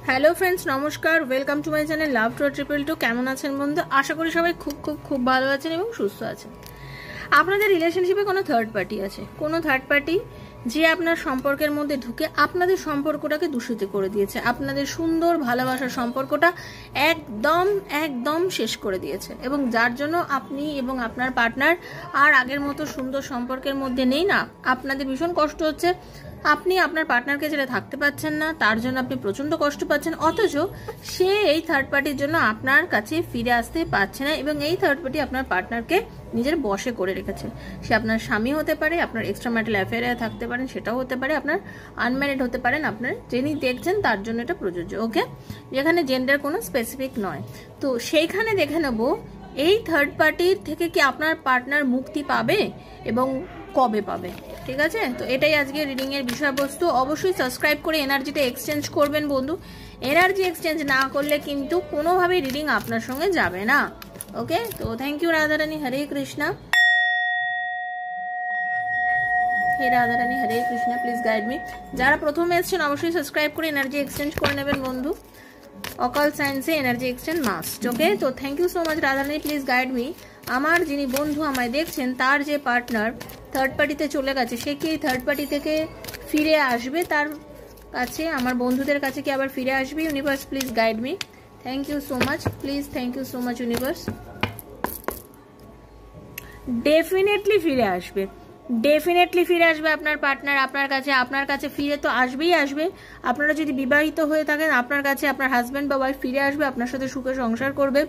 Hello friends, নমস্কার। Welcome to my channel love to triple two. কেমন আছেন বন্ধু? আশা করি সবাই খুব খুব খুব ভালো আছেন এবং সুস্থ আছেন। আপনাদের রিলেশনশিপে কোনো থার্ড পার্টি আছে, কোনো থার্ড পার্টি যে আপনার সম্পর্কের মধ্যে ঢুকে আপনাদের সম্পর্কটাকে দূষিত করে দিয়েছে, আপনাদের সুন্দর ভালোবাসার সম্পর্কটা একদম একদম শেষ করে দিয়েছে, এবং যার জন্য আপনি এবং আপনার পার্টনার আর আগের মতো সুন্দর সম্পর্কের মধ্যে নেই না। আপনাদের ভীষণ কষ্ট হচ্ছে, আপনি আপনার পার্টনারকে ছেড়ে থাকতে পারছেন না, তার জন্য আপনি প্রচন্ড কষ্ট পাচ্ছেন, অথচ সে এই থার্ড পার্টির জন্য আপনার কাছে ফিরে আসতে পারছে না, এবং এই থার্ড পার্টি আপনার পার্টনারকে নিজের বশে করে রেখেছে। সে আপনার স্বামী হতে পারে, আপনার এক্সট্রা ম্যারিটাল অ্যাফেয়ারে থাকতে পারেন, সেটাও হতে পারে, আপনার আনম্যারিড হতে পারেন, আপনার যিনি দেখছেন তার জন্য এটা প্রযোজ্য, ওকে, যেখানে জেন্ডার কোনো স্পেসিফিক নয়। তো সেইখানে দেখে নেব এই থার্ড পার্টির থেকে কি আপনার পার্টনার মুক্তি পাবে এবং কবে পাবে। ঠিক আছে, তো এটাই আজকে রিডিং এর বিষয়বস্তু। অবশ্যই সাবস্ক্রাইব করে এনার্জিটা এক্সচেঞ্জ করবেন বন্ধু। এনার্জি এক্সচেঞ্জ না করলে কিন্তু কোনোভাবেই রিডিং আপনার সঙ্গে যাবে না। ওকে, তো থ্যাংক ইউ রাধারানী। হরে কৃষ্ণা। হে Radharani, Hare Krishna. Please guide me. যারা প্রথমে এসেছেন অবশ্যই সাবস্ক্রাইব করে এনার্জি এক্সচেঞ্জ করে নেবেন বন্ধু। অকাল সায়েন্সে এনার্জি এক্সচেঞ্জ মাস্ট। ওকে, তো thank you so much Radharani. Please guide me. আমার যিনি বন্ধু আমায় দেখছেন, তার যে পার্টনার থার্ড পার্টিতে চলে গেছে, সে কি থার্ড পার্টি থেকে ফিরে আসবে তার কাছে? আমার বন্ধুদের কাছে কি আবার ফিরে আসবে? Universe please guide me. Thank you so much, please thank you so much universe. Definitely ফিরে আসবে, ডেফিনেটলি ফিরে আসবে আপনার পার্টনার আপনার কাছে ফিরে তো আসবেই আসবে। আপনারা যদি বিবাহিত হয়ে থাকেন, আপনার কাছে আপনার হাজব্যান্ড বা ওয়াইফ ফিরে আসবে, আপনার সাথে সুখে সংসার করবে।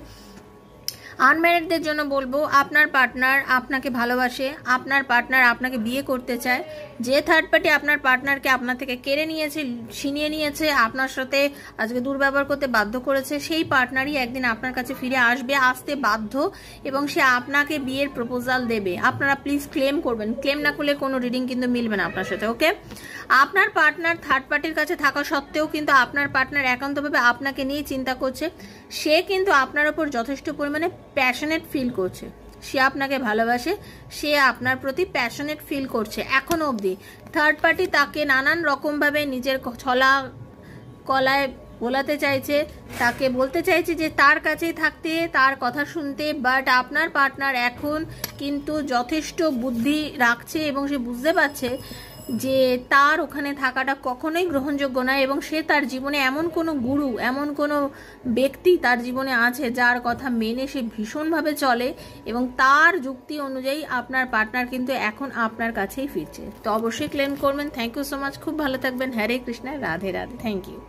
আনম্যারিডদের জন্য বলবো, আপনার পার্টনার আপনাকে ভালোবাসে, আপনার পার্টনার আপনাকে বিয়ে করতে চায়। যে থার্ড পার্টি আপনার পার্টনারকে আপনার থেকে কেড়ে নিয়েছে, ছিনিয়ে নিয়েছে, আপনার সাথে আজকে দুর্ব্যবহার করতে বাধ্য করেছে, সেই পার্টনারই একদিন আপনার কাছে ফিরে আসবে, আসতে বাধ্য, এবং সে আপনাকে বিয়ের প্রপোজাল দেবে। আপনারা প্লিজ ক্লেম করবেন, ক্লেম না করলে কোনো রিডিং কিন্তু মিলবে না আপনার সাথে। ওকে, আপনার পার্টনার থার্ড পার্টির কাছে থাকা সত্ত্বেও কিন্তু আপনার পার্টনার একান্তভাবে আপনাকে নিয়ে চিন্তা করছে। সে কিন্তু আপনার ওপর যথেষ্ট পরিমাণে প্যাশনেট ফিল করছে, সে আপনাকে ভালোবাসে, সে আপনার প্রতি প্যাশনেট ফিল করছে এখনো অবধি। থার্ড পার্টি তাকে নানান রকমভাবে নিজের ছলা কলায় বোলাতে চাইছে, তাকে বলতে চাইছে যে তার কাছেই থাকতে, তার কথা শুনতে, বাট আপনার পার্টনার এখন কিন্তু যথেষ্ট বুদ্ধি রাখছে এবং সে বুঝতে পারছে যে তার ওখানে থাকাটা কখনোই গ্রহণযোগ্য নয়, এবং সে তার জীবনে এমন কোনো গুরু, এমন কোনো ব্যক্তি তার জীবনে আছে যার কথা মেনে সে ভীষণভাবে চলে, এবং তার যুক্তি অনুযায়ী আপনার পার্টনার কিন্তু এখন আপনার কাছেই ফিরছে। তো অবশ্যই ক্লেম করবেন। থ্যাংক ইউ সো মাচ, খুব ভালো থাকবেন। হরে কৃষ্ণা, রাধে রাধে। Thank you.